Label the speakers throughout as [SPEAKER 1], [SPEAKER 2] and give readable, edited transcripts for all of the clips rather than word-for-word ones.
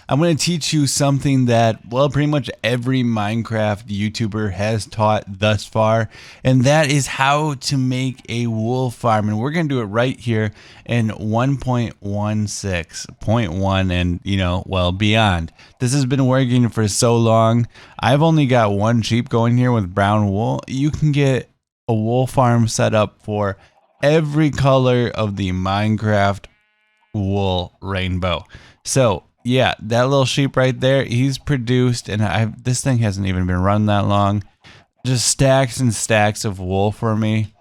[SPEAKER 1] I'm going to teach you something that, well, pretty much every Minecraft YouTuber has taught thus far, and that is how to make a wool farm. And we're going to do it right here in 1.16.1 and, well, beyond. This has been working for so long. I've only got one sheep going here with brown wool. You can get a wool farm set up for every color of the Minecraft wool rainbow. So yeah, that little sheep right there, he's produced, and this thing hasn't even been run that long, just stacks and stacks of wool for me.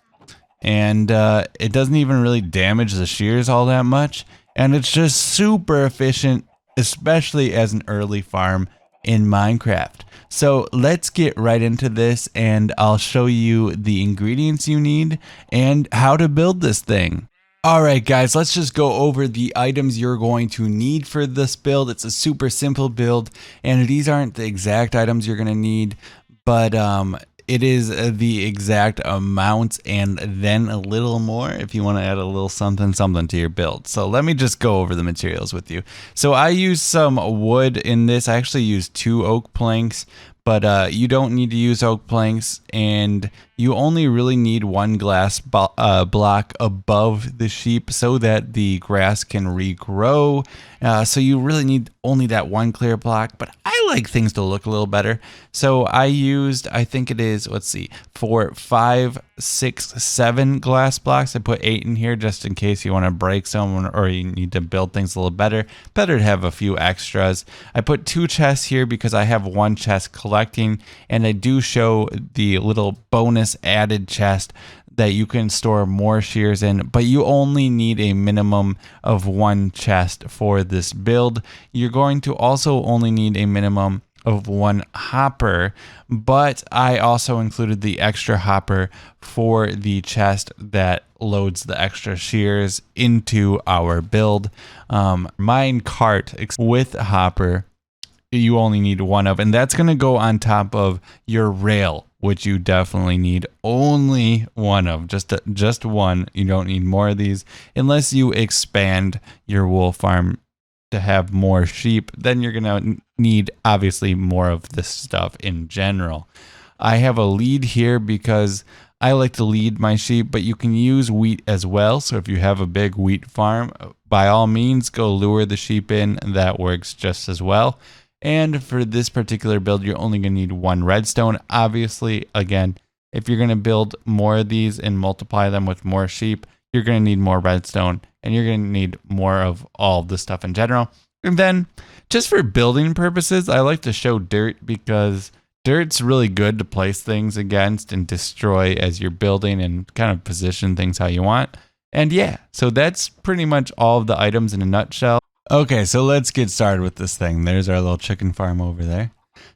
[SPEAKER 1] And it doesn't even really damage the shears all that much, and it's just super efficient, especially as an early farm in Minecraft. So let's get right into this, and I'll show you the ingredients you need and how to build this thing. Alright guys, let's just go over the items you're going to need for this build. It's a super simple build, and these aren't the exact items you're going to need, but it is the exact amount and then a little more if you want to add a little something to your build. So let me just go over the materials with you. So I used some wood in this. I actually used 2 oak planks, but you don't need to use oak planks, and you only really need 1 glass block above the sheep so that the grass can regrow. So you really need only that 1 clear block, but I like things to look a little better. So I used, I think it is, let's see, for 5, 6, 7 glass blocks. I put 8 in here just in case you want to break some or you need to build things a little better. Better to have a few extras. I put 2 chests here because I have 1 chest collecting, and I do show the little bonus added chest that you can store more shears in, but you only need a minimum of 1 chest for this build. You're going to also only need a minimum of 1 hopper, but I also included the extra hopper for the chest that loads the extra shears into our build. Mine cart with with-hopper you only need 1 of, and that's going to go on top of your rail, which you definitely need only 1 of, just 1. You don't need more of these unless you expand your wool farm to have more sheep. Then you're going to need obviously more of this stuff in general. I have a lead here because I like to lead my sheep, but you can use wheat as well. So if you have a big wheat farm, by all means go lure the sheep in. That works just as well. And for this particular build, you're only going to need 1 redstone. Obviously, again, if you're going to build more of these and multiply them with more sheep, you're going to need more redstone, and you're going to need more of all this stuff in general. And then, just for building purposes, I like to show dirt because dirt's really good to place things against and destroy as you're building and kind of position things how you want. And yeah, so that's pretty much all of the items in a nutshell. Okay, so let's get started with this thing. There's our little chicken farm over there.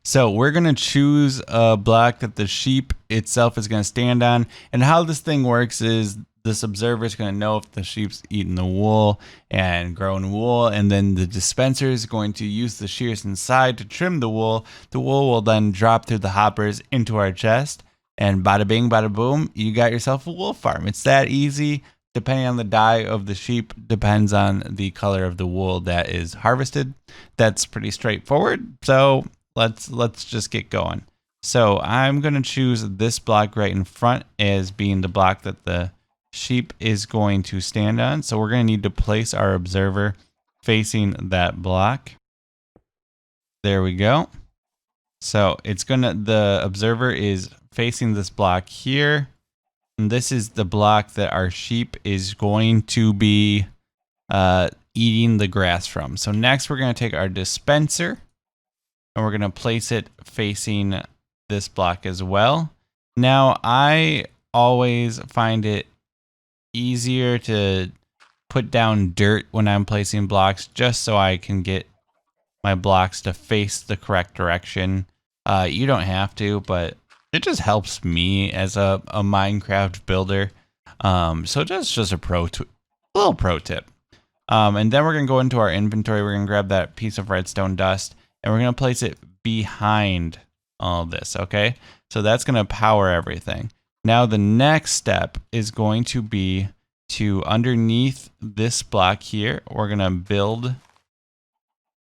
[SPEAKER 1] So we're going to choose a block that the sheep itself is going to stand on. And how this thing works is this observer is going to know if the sheep's eating the wool and growing wool. And then the dispenser is going to use the shears inside to trim the wool. The wool will then drop through the hoppers into our chest. And bada bing, bada boom, you got yourself a wool farm. It's that easy. Depending on the dye of the sheep, depends on the color of the wool that is harvested. That's pretty straightforward. So let's just get going. So I'm going to choose this block right in front as being the block that the sheep is going to stand on. So we're going to need to place our observer facing that block. There we go. So the observer is facing this block here. And this is the block that our sheep is going to be eating the grass from. So next we're going to take our dispenser and we're going to place it facing this block as well. Now I always find it easier to put down dirt when I'm placing blocks just so I can get my blocks to face the correct direction. You don't have to, but it just helps me as a Minecraft builder. So just a little pro tip. And then we're going to go into our inventory. We're going to grab that piece of redstone dust and we're going to place it behind all this. Okay. So that's going to power everything. Now the next step is going to be to underneath this block here, we're going to build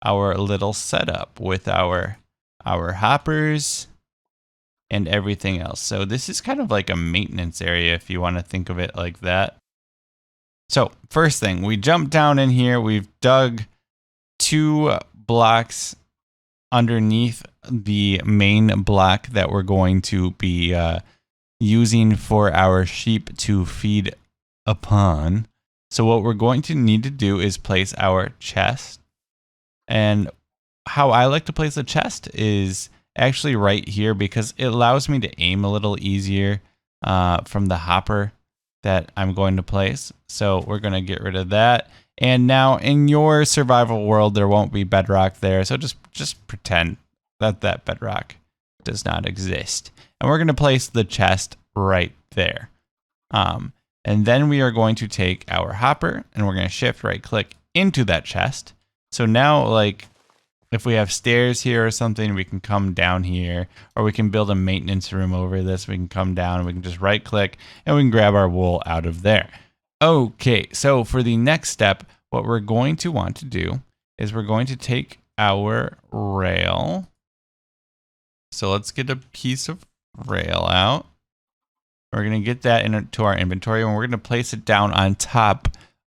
[SPEAKER 1] our little setup with our hoppers and everything else. So this is kind of like a maintenance area if you want to think of it like that. So first thing, we jump down in here. We've dug 2 blocks underneath the main block that we're going to be using for our sheep to feed upon. So what we're going to need to do is place our chest. And how I like to place a chest is actually right here because it allows me to aim a little easier from the hopper that I'm going to place. So we're going to get rid of that. And now in your survival world, there won't be bedrock there. So just pretend that bedrock does not exist. And we're going to place the chest right there. And then we are going to take our hopper and we're going to shift right click into that chest. So now, like, if we have stairs here or something, we can come down here, or we can build a maintenance room over this. We can come down and we can just right click and we can grab our wool out of there. Okay, so for the next step, what we're going to want to do is we're going to take our rail. So let's get a piece of rail out. We're going to get that into our inventory and we're going to place it down on top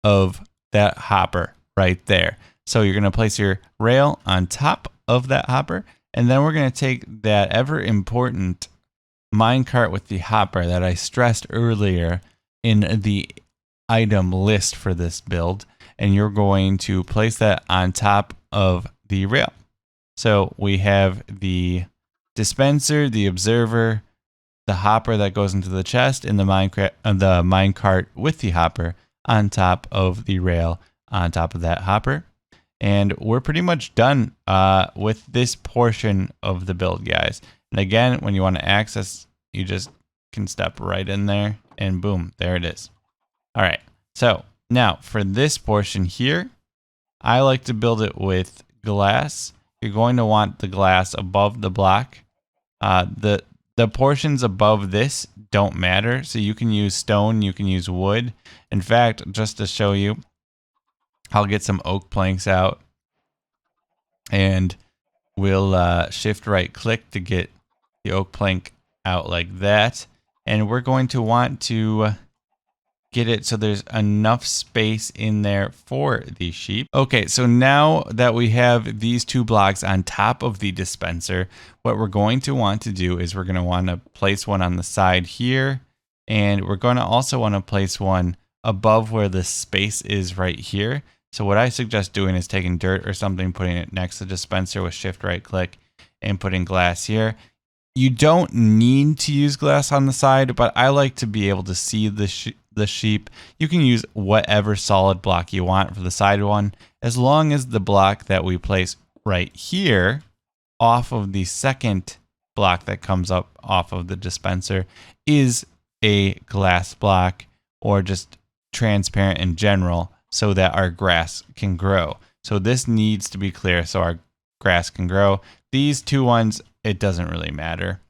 [SPEAKER 1] of that hopper right there. So you're going to place your rail on top of that hopper, and then we're going to take that ever important minecart with the hopper that I stressed earlier in the item list for this build, and you're going to place that on top of the rail. So we have the dispenser, the observer, the hopper that goes into the chest, and the minecart with the hopper on top of the rail on top of that hopper. And we're pretty much done with this portion of the build, guys. And again, when you want to access, you just can step right in there and boom, there it is. All right, so now for this portion here, I like to build it with glass. You're going to want the glass above the block. The portions above this don't matter, so you can use stone, you can use wood. In fact, just to show you, I'll get some oak planks out and we'll shift right click to get the oak plank out like that. And we're going to want to get it so there's enough space in there for the sheep. Okay, so now that we have these 2 blocks on top of the dispenser, what we're going to want to do is we're going to want to place one on the side here, and we're going to also want to place one above where the space is right here. So what I suggest doing is taking dirt or something, putting it next to the dispenser with shift right click and putting glass here. You don't need to use glass on the side, but I like to be able to see the sheep. You can use whatever solid block you want for the side one, as long as the block that we place right here off of the second block that comes up off of the dispenser is a glass block or just transparent in general, so that our grass can grow. So this needs to be clear so our grass can grow. These 2 ones, it doesn't really matter.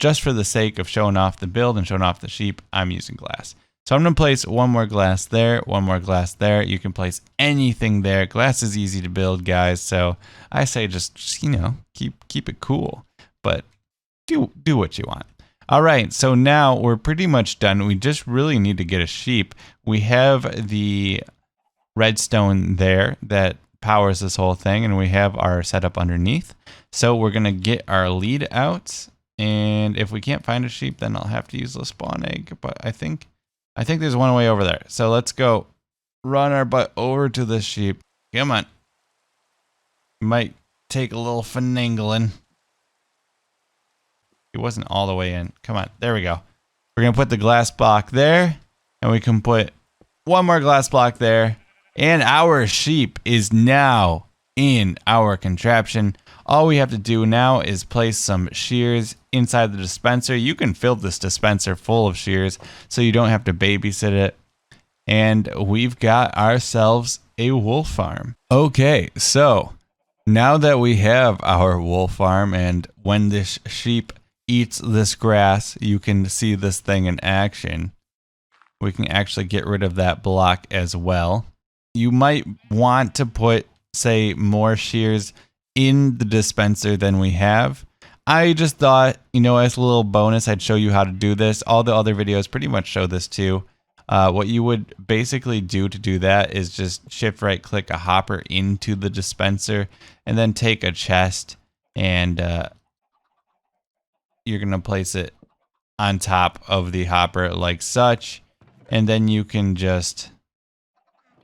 [SPEAKER 1] Just for the sake of showing off the build and showing off the sheep, I'm using glass. So I'm going to place 1 more glass there, 1 more glass there. You can place anything there. Glass is easy to build, guys. So I say just you know, keep it cool, but do what you want. All right, so now we're pretty much done. We just really need to get a sheep. We have the redstone there that powers this whole thing, and we have our setup underneath. So we're going to get our lead out, and if we can't find a sheep, then I'll have to use the spawn egg, but I think there's one way over there. So let's go run our butt over to this sheep. Come on. Might take a little finagling. It wasn't all the way in. Come on. There we go. We're going to put the glass block there, and we can put 1 more glass block there, and our sheep is now in our contraption. All we have to do now is place some shears inside the dispenser. You can fill this dispenser full of shears so you don't have to babysit it. And we've got ourselves a wool farm. Okay, so now that we have our wool farm, and when this sheep eats this grass, you can see this thing in action. We can actually get rid of that block as well. You might want to put say, more shears in the dispenser than we have. I just thought, you know, as a little bonus, I'd show you how to do this. All the other videos pretty much show this too. What you would basically do to do that is just shift right click a hopper into the dispenser and then take a chest and you're going to place it on top of the hopper like such. And then you can just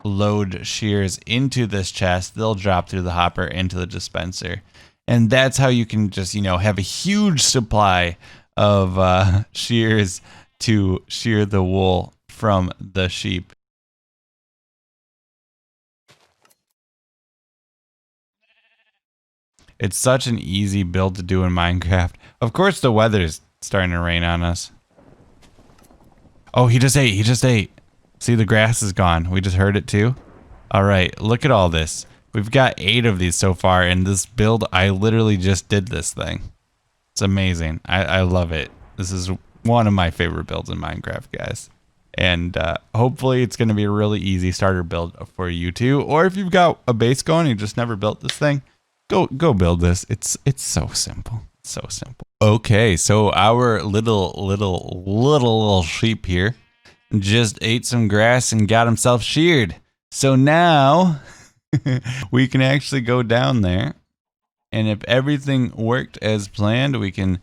[SPEAKER 1] load shears into this chest. They'll drop through the hopper into the dispenser. And that's how you can just, you know, have a huge supply of shears to shear the wool from the sheep. It's such an easy build to do in Minecraft. Of course, the weather's starting to rain on us. Oh, he just ate. He just ate. See, the grass is gone. We just heard it too. All right, look at all this. We've got 8 of these so far, and this build, I literally just did this thing. It's amazing. I love it. This is one of my favorite builds in Minecraft, guys. And hopefully it's going to be a really easy starter build for you too. Or if you've got a base going and you just never built this thing, go build this. It's so simple. So simple. Okay, so our little sheep here just ate some grass and got himself sheared. So now we can actually go down there, and if everything worked as planned, we can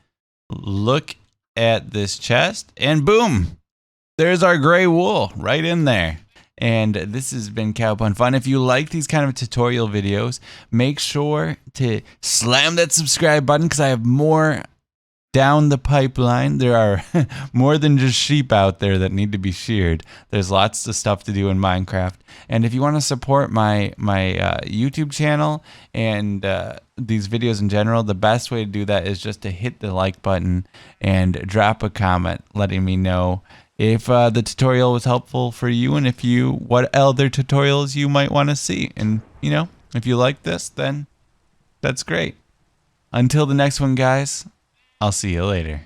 [SPEAKER 1] look at this chest and boom, there's our gray wool right in there. And this has been Cowpun Fun. If you like these kind of tutorial videos, make sure to slam that subscribe button because I have more down the pipeline. There are more than just sheep out there that need to be sheared. There's lots of stuff to do in Minecraft. And if you want to support my YouTube channel and these videos in general, the best way to do that is just to hit the like button and drop a comment letting me know if the tutorial was helpful for you and what other tutorials you might want to see. And, you know, if you like this, then that's great. Until the next one, guys, I'll see you later.